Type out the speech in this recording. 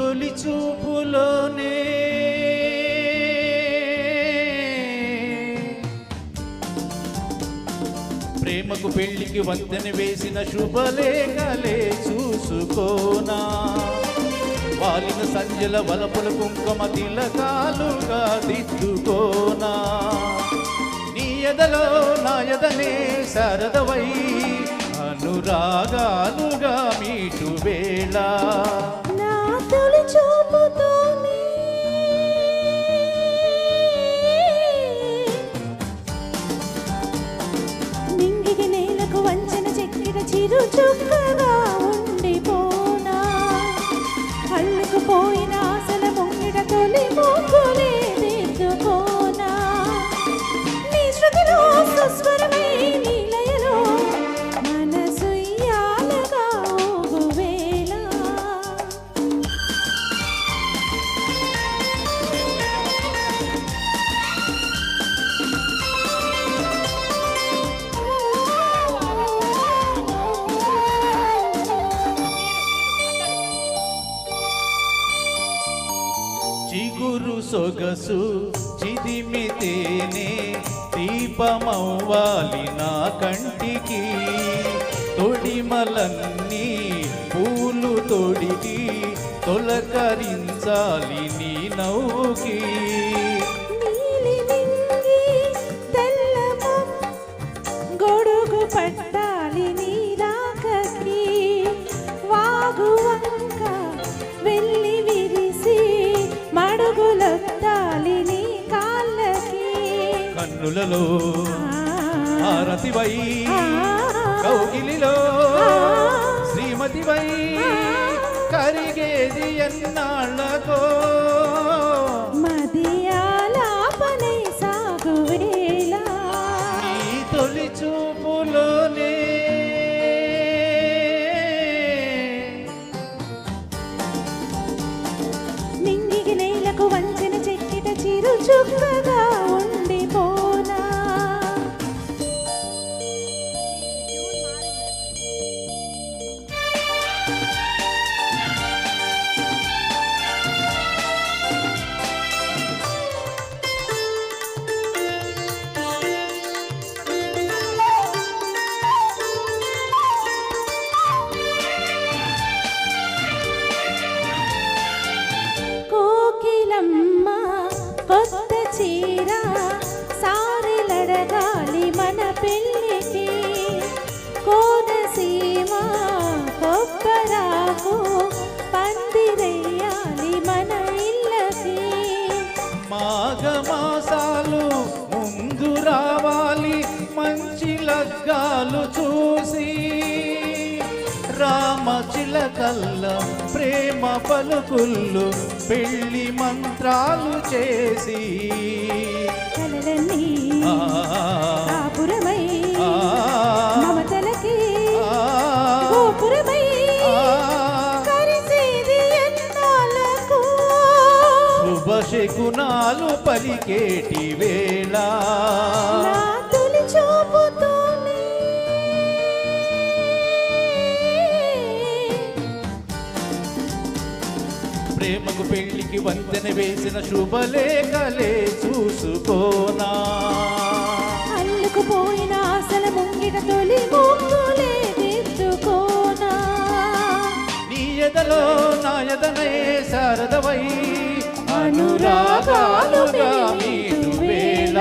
తొలి చూపులోనే ప్రేమకు పెళ్లికి వంతెన వేసిన శుభలేఖలే చూసుకోనా వాలిన సంజల వలపుల కుంకుమ తిలకాలుగా దిద్దుకోనా నీ ఎదలో నా ఎదనే శారదవై అనురాగాలుగా మీటు వేళ నా తొలి చూపుతోనే నింగికి నేలకు వంచన చెక్కిన చిరు చుక్కగా ఉండిపోనా అల్లుకుపోయిన ఆశల ముంగిట తొలి ముగ్గులే దిద్దుకోనా నీ శృతిలో సుస్వరమై నీ లయలో మనసు ఇయ్యాలగా ఊగువేళ చిగురు సొగసు చిదిమితేనే దీపమవ్వాలి నా కంటికి తొడిమలన్నీ పూలు తొడిగి తొలకరించాలి నీ నవ్వుకి నీలి నింగి తెల్లము గొడుగు పట్టాలి నీ రాకకి వాగు వంక వెళ్ళి విరిసి మడుగులొత్తాలి నీ కాళ్ళకి కన్నులలో హారతివై కౌగిలిలో శ్రీమతివై కరిగేది ఎన్నాళ్ళకో మదియాలాపనై సాగువేళ నీ తొలి చూపులోనే నింగికి నేలకు వంచిన చెక్కిట చిరు చుక్కగా ఉండిపోనా కోకిలమ్మ కొత్త చీర సారెలడగాలి మన పెళ్ళికి కోనసీమ కొబ్బరాకు పందిరెయ్యాలి మన ఇళ్ళకి మాఘమాసాలు ముందు రావాలి మంచి లగ్గాలు చూసి రామచిలకల్ల ప్రేమ పలుకుళ్ళు పెళ్లి మంత్రాలు చేసి కలలన్నీ కాపురమై మమతలకి గోపురమై కరిసేది ఎన్నాళ్ళకు శుభశకునాలు పలికేటి వేళ నా తొలి చూపుతోనే ప్రేమకు పెళ్లికి వంతెన వేసిన శుభలేఖలే చూసుకోనా అల్లుకుపోయిన ఆశల ముంగిట తొలి ముగ్గులే దిద్దుకోనా నీ ఎదలో నా ఎదనే శారదవై అనురాగాలుగా మీటు వేళ